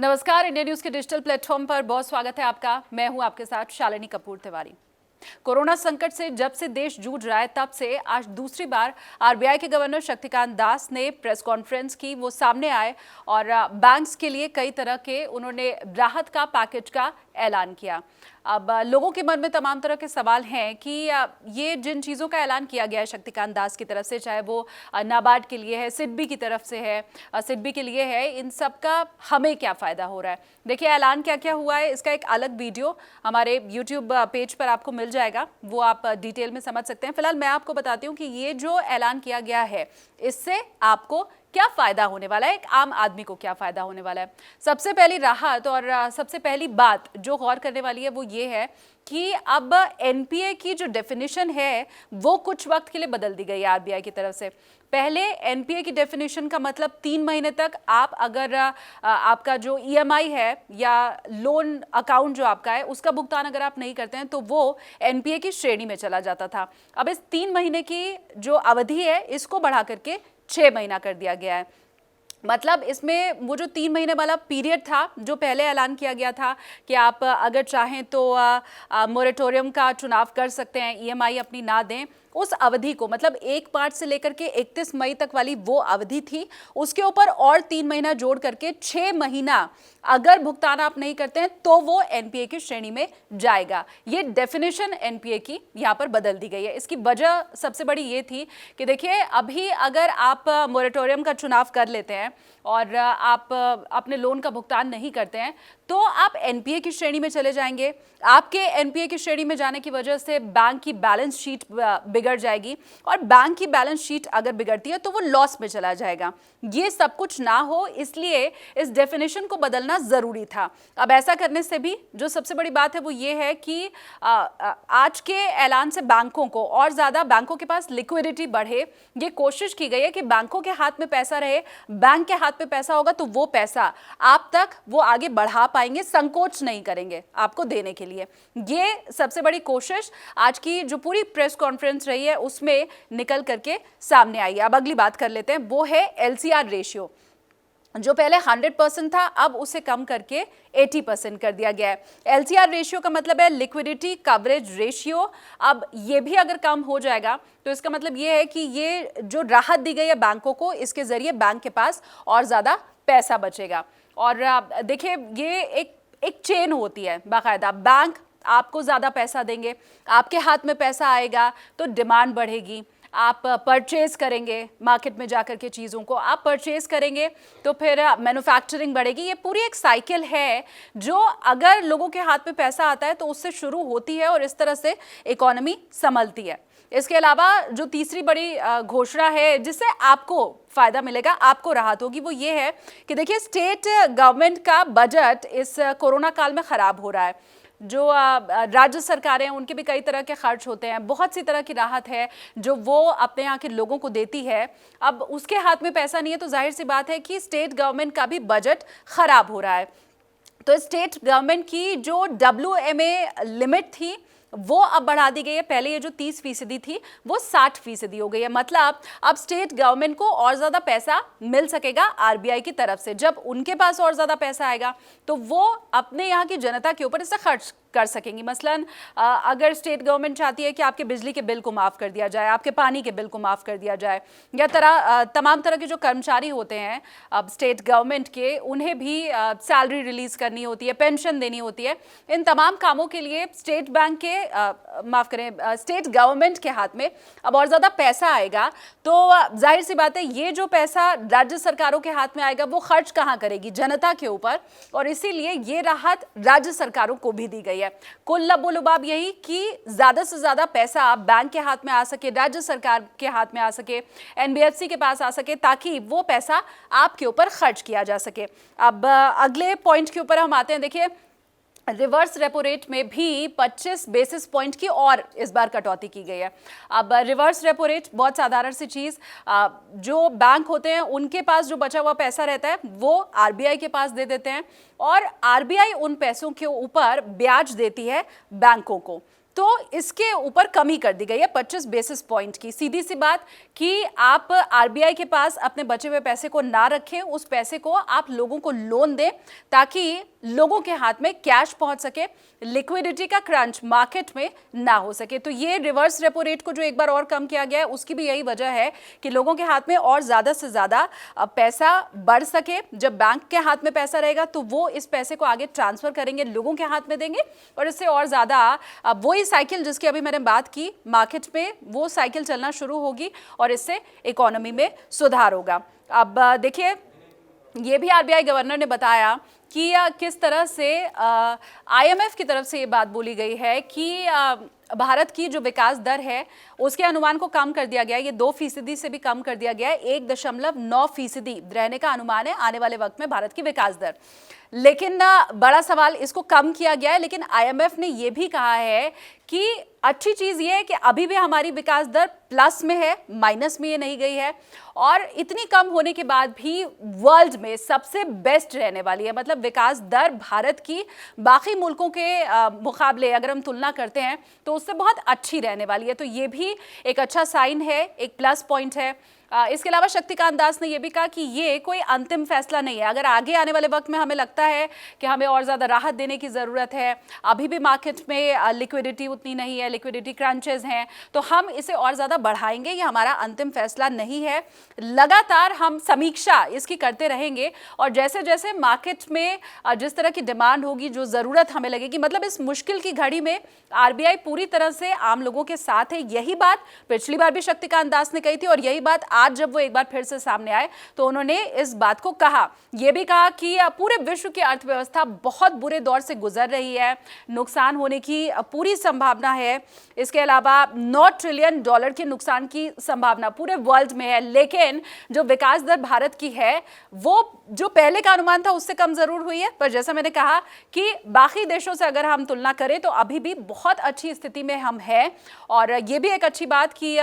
नमस्कार, India news के digital platform पर बहुत स्वागत है आपका। मैं हूं आपके साथ शालिनी कपूर तिवारी। कोरोना संकट से जब से देश जूझ रहा है तब से आज दूसरी बार आरबीआई के गवर्नर शक्तिकांत दास ने प्रेस कॉन्फ्रेंस की। वो सामने आए और बैंक्स के लिए कई तरह के उन्होंने राहत का पैकेज का ऐलान किया। अब लोगों के मन में तमाम तरह के सवाल हैं कि ये जिन चीज़ों का ऐलान किया गया है शक्तिकांत दास की तरफ से, चाहे वो नाबार्ड के लिए है, सिडबी की तरफ से है, सिडबी के लिए है, इन सब का हमें क्या फ़ायदा हो रहा है। देखिए ऐलान क्या क्या हुआ है, इसका एक अलग वीडियो हमारे यूट्यूब पेज पर आपको मिल जाएगा, वो आप डिटेल में समझ सकते हैं। फिलहाल मैं आपको बताती हूँ कि ये जो ऐलान किया गया है इससे आपको क्या फायदा होने वाला है, एक आम आदमी को क्या फायदा होने वाला है। सबसे पहली राहत और सबसे पहली बात जो गौर करने वाली है वो ये है कि अब एनपीए की जो डेफिनेशन है वो कुछ वक्त के लिए बदल दी गई है आरबीआई की तरफ से। पहले एनपीए की डेफिनेशन का मतलब 3 महीने तक आप अगर आपका जो ईएमआई है या लोन अकाउंट जो आपका है उसका भुगतान अगर आप नहीं करते हैं तो वो एनपीए की श्रेणी में चला जाता था। अब इस 3 महीने की जो अवधि है इसको बढ़ा करके 6 महीना कर दिया गया है। मतलब इसमें वो जो 3 महीने वाला पीरियड था जो पहले ऐलान किया गया था कि आप अगर चाहें तो मोरेटोरियम का चुनाव कर सकते हैं, ईएमआई अपनी ना दें, उस अवधि को मतलब 1 मार्च से लेकर के 31 मई तक वाली वो अवधि थी, उसके ऊपर और 3 महीना जोड़ करके 6 महीना अगर भुगतान आप नहीं करते हैं तो वो एनपीए की श्रेणी में जाएगा। ये डेफिनेशन एनपीए की यहाँ पर बदल दी गई है। इसकी वजह सबसे बड़ी ये थी कि देखिए अभी अगर आप मोरेटोरियम का चुनाव कर लेते हैं और आप अपने लोन का भुगतान नहीं करते हैं तो आप एनपीए की श्रेणी में चले जाएंगे। आपके एनपीए की श्रेणी में जाने की वजह से बैंक की बैलेंस शीट बिगड़ जाएगी और बैंक की बैलेंस शीट अगर बिगड़ती है तो वो लॉस में चला जाएगा। ये सब कुछ ना हो इसलिए इस डेफिनेशन को बदलना जरूरी था। अब ऐसा करने से भी जो सबसे बड़ी बात है वो ये है कि आज के ऐलान से बैंकों को और ज्यादा बैंकों के पास लिक्विडिटी बढ़े, ये कोशिश की गई है कि बैंकों के हाथ में पैसा रहे, बैंक के हाथ में पैसा होगा तो वो पैसा आप तक वो आगे बढ़ा पाएंगे, संकोच नहीं करेंगे आपको देने के लिए। ये सबसे बड़ी कोशिश आज की जो पूरी प्रेस कॉन्फ्रेंस रही है उसमें निकल करके सामने आई है। अब अगली बात कर लेते हैं, वो है एलसीआर रेशियो। जो पहले 100% था अब उसे कम करके 80% कर दिया गया है। एलसीआर रेशियो का मतलब है लिक्विडिटी कवरेज रेशियो। अब ये भी अगर कम हो जाएगा तो इसका मतलब ये है कि ये जो राहत दी गई है बैंकों को, इसके जरिए बैंक के पास और ज्यादा पैसा बचेगा। और देखिए ये एक चेन होती है बाकायदा, बैंक आपको ज्यादा पैसा देंगे, आपके हाथ में पैसा आएगा तो डिमांड बढ़ेगी, आप परचेज करेंगे, मार्केट में जाकर के चीज़ों को आप परचेज करेंगे तो फिर मैन्युफैक्चरिंग बढ़ेगी। ये पूरी एक साइकिल है जो अगर लोगों के हाथ में पैसा आता है तो उससे शुरू होती है और इस तरह से इकोनॉमी संभलती है। इसके अलावा जो तीसरी बड़ी घोषणा है जिससे आपको फायदा मिलेगा, आपको राहत होगी, वो ये है कि देखिए स्टेट गवर्नमेंट का बजट इस कोरोना काल में खराब हो रहा है। जो राज्य सरकारें हैं उनके भी कई तरह के खर्च होते हैं, बहुत सी तरह की राहत है जो वो अपने यहाँ के लोगों को देती है। अब उसके हाथ में पैसा नहीं है तो जाहिर सी बात है कि स्टेट गवर्नमेंट का भी बजट खराब हो रहा है। तो स्टेट गवर्नमेंट की जो WMA लिमिट थी वो अब बढ़ा दी गई है। पहले ये जो 30% थी वो 60% हो गई है। मतलब अब स्टेट गवर्नमेंट को और ज्यादा पैसा मिल सकेगा आरबीआई की तरफ से। जब उनके पास और ज्यादा पैसा आएगा तो वो अपने यहाँ की जनता के ऊपर इसे खर्च कर सकेंगी। मसलन अगर स्टेट गवर्नमेंट चाहती है कि आपके बिजली के बिल को माफ़ कर दिया जाए, आपके पानी के बिल को माफ़ कर दिया जाए, या तमाम तरह के जो कर्मचारी होते हैं अब स्टेट गवर्नमेंट के, उन्हें भी सैलरी रिलीज करनी होती है, पेंशन देनी होती है, इन तमाम कामों के लिए स्टेट बैंक के माफ़ करें स्टेट गवर्नमेंट के हाथ में अब और ज़्यादा पैसा आएगा तो जाहिर सी बात है ये जो पैसा राज्य सरकारों के हाथ में आएगा वो खर्च कहाँ करेगी? जनता के ऊपर। और इसीलिए ये राहत राज्य सरकारों को भी दी गई है। कुल लबोलुबाब यही कि ज्यादा से ज्यादा पैसा बैंक के हाथ में आ सके, राज्य सरकार के हाथ में आ सके, एनबीएफसी के पास आ सके, ताकि वो पैसा आपके ऊपर खर्च किया जा सके। अब अगले पॉइंट के ऊपर हम आते हैं। देखिए रिवर्स रेपो रेट में भी 25 बेसिस पॉइंट की और इस बार कटौती की गई है। अब रिवर्स रेपो रेट बहुत साधारण सी चीज़, जो बैंक होते हैं उनके पास जो बचा हुआ पैसा रहता है वो आरबीआई के पास दे देते हैं और आरबीआई उन पैसों के ऊपर ब्याज देती है बैंकों को। तो इसके ऊपर कमी कर दी गई है 25 बेसिस पॉइंट की। सीधी सी बात कि आप आरबीआई के पास अपने बचे हुए पैसे को ना रखें, उस पैसे को आप लोगों को लोन दें ताकि लोगों के हाथ में कैश पहुंच सके, लिक्विडिटी का क्रंच मार्केट में ना हो सके। तो ये रिवर्स रेपो रेट को जो एक बार और कम किया गया है उसकी भी यही वजह है कि लोगों के हाथ में और ज्यादा से ज्यादा पैसा बढ़ सके। जब बैंक के हाथ में पैसा रहेगा तो वो इस पैसे को आगे ट्रांसफर करेंगे, लोगों के हाथ में देंगे और इससे और ज्यादा वही साइकिल जिसकी अभी मैंने बात की मार्केट में, वो साइकिल चलना शुरू होगी और इससे इकोनॉमी में सुधार होगा। अब देखिए, ये भी आरबीआई गवर्नर ने बताया कि किस तरह से आईएमएफ की तरफ से ये बात बोली गई है कि भारत की जो विकास दर है उसके अनुमान को कम कर दिया गया है, ये 2% से भी कम कर दिया गया है, 1.9% रहने का अनुमान है आने वाले वक्त में भारत की विकास दर। लेकिन बड़ा सवाल, इसको कम किया गया है, लेकिन आईएमएफ ने यह भी कहा है कि अच्छी चीज ये है कि अभी भी हमारी विकास दर प्लस में है, माइनस में ये नहीं गई है और इतनी कम होने के बाद भी वर्ल्ड में सबसे बेस्ट रहने वाली है। मतलब विकास दर भारत की बाकी मुल्कों के मुकाबले अगर हम तुलना करते हैं तो उससे बहुत अच्छी रहने वाली है। तो ये भी एक अच्छा साइन है, एक प्लस पॉइंट है। इसके अलावा शक्तिकांत दास ने यह भी कहा कि ये कोई अंतिम फैसला नहीं है। अगर आगे आने वाले वक्त में हमें लगता है कि हमें और ज़्यादा राहत देने की ज़रूरत है, अभी भी मार्केट में लिक्विडिटी उतनी नहीं है, लिक्विडिटी क्रंचेस हैं, तो हम इसे और ज़्यादा बढ़ाएंगे। ये हमारा अंतिम फैसला नहीं है। लगातार हम समीक्षा इसकी करते रहेंगे और जैसे जैसे मार्केट में जिस तरह की डिमांड होगी, जो ज़रूरत हमें लगेगी, मतलब इस मुश्किल की घड़ी में आरबीआई पूरी तरह से आम लोगों के साथ है। यही बात पिछली बार भी शक्तिकांत दास ने कही थी और यही बात आज जब वो एक बार फिर से सामने आए तो उन्होंने इस बात को कहा। यह भी कहा कि पूरे विश्व की अर्थव्यवस्था बहुत बुरे दौर से गुजर रही है, नुकसान होने की पूरी संभावना है। इसके अलावा $9 ट्रिलियन के नुकसान की संभावना पूरे वर्ल्ड में है, लेकिन जो विकास दर भारत की है वो जो पहले का अनुमान था उससे कम जरूर हुई है, पर जैसा मैंने कहा कि बाकी देशों से अगर हम तुलना करें तो अभी भी बहुत अच्छी स्थिति में हम हैं। और ये भी एक अच्छी बात कि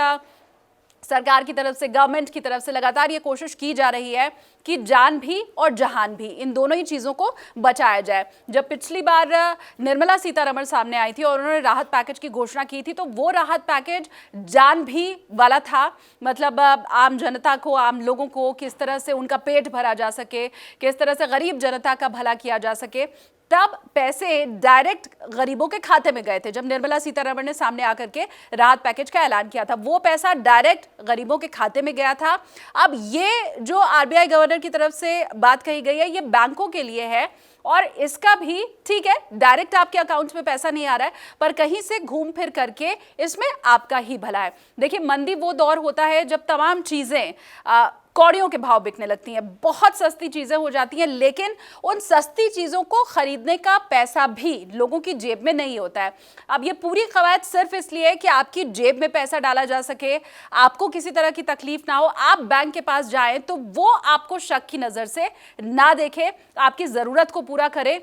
सरकार की तरफ से, गवर्नमेंट की तरफ से लगातार ये कोशिश की जा रही है कि जान भी और जहान भी, इन दोनों ही चीज़ों को बचाया जाए। जब पिछली बार निर्मला सीतारमण सामने आई थी और उन्होंने राहत पैकेज की घोषणा की थी तो वो राहत पैकेज जान भी वाला था। मतलब आम जनता को, आम लोगों को किस तरह से उनका पेट भरा जा सके, किस तरह से गरीब जनता का भला किया जा सके, तब पैसे डायरेक्ट गरीबों के खाते में गए थे। जब निर्मला सीतारमण ने सामने आकर के राहत पैकेज का ऐलान किया था, वो पैसा डायरेक्ट गरीबों के खाते में गया था। अब ये जो आरबीआई गवर्नर की तरफ से बात कही गई है, ये बैंकों के लिए है और इसका भी ठीक है, डायरेक्ट आपके अकाउंट में पैसा नहीं आ रहा है, पर कहीं से घूम फिर करके इसमें आपका ही भला है। देखिए, मंदी वो दौर होता है जब तमाम चीजें कौड़ियों के भाव बिकने लगती हैं, बहुत सस्ती चीजें हो जाती हैं, लेकिन उन सस्ती चीजों को खरीदने का पैसा भी लोगों की जेब में नहीं होता है। अब ये पूरी कवायद सिर्फ इसलिए है कि आपकी जेब में पैसा डाला जा सके, आपको किसी तरह की तकलीफ ना हो, आप बैंक के पास जाएं तो वो आपको शक की नजर से ना देखे, आपकी जरूरत को पूरा करे।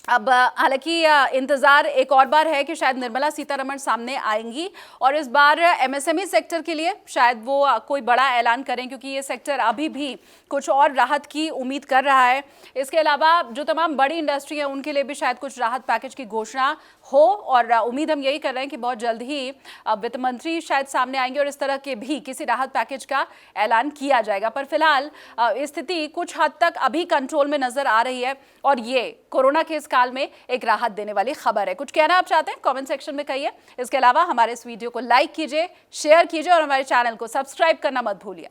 अब हालांकि इंतजार एक और बार है कि शायद निर्मला सीतारमण सामने आएंगी और इस बार एमएसएमई सेक्टर के लिए शायद वो कोई बड़ा ऐलान करें, क्योंकि ये सेक्टर अभी भी कुछ और राहत की उम्मीद कर रहा है। इसके अलावा जो तमाम बड़ी इंडस्ट्री है उनके लिए भी शायद कुछ राहत पैकेज की घोषणा हो और उम्मीद हम यही कर रहे हैं कि बहुत जल्द ही वित्त मंत्री शायद सामने आएंगे और इस तरह के भी किसी राहत पैकेज का ऐलान किया जाएगा। पर फिलहाल स्थिति कुछ हद तक अभी कंट्रोल में नजर आ रही है और ये कोरोना के इस काल में एक राहत देने वाली खबर है। कुछ कहना आप चाहते हैं कमेंट सेक्शन में कहिए। इसके अलावा हमारे इस वीडियो को लाइक कीजिए, शेयर कीजिए और हमारे चैनल को सब्सक्राइब करना मत भूलिए।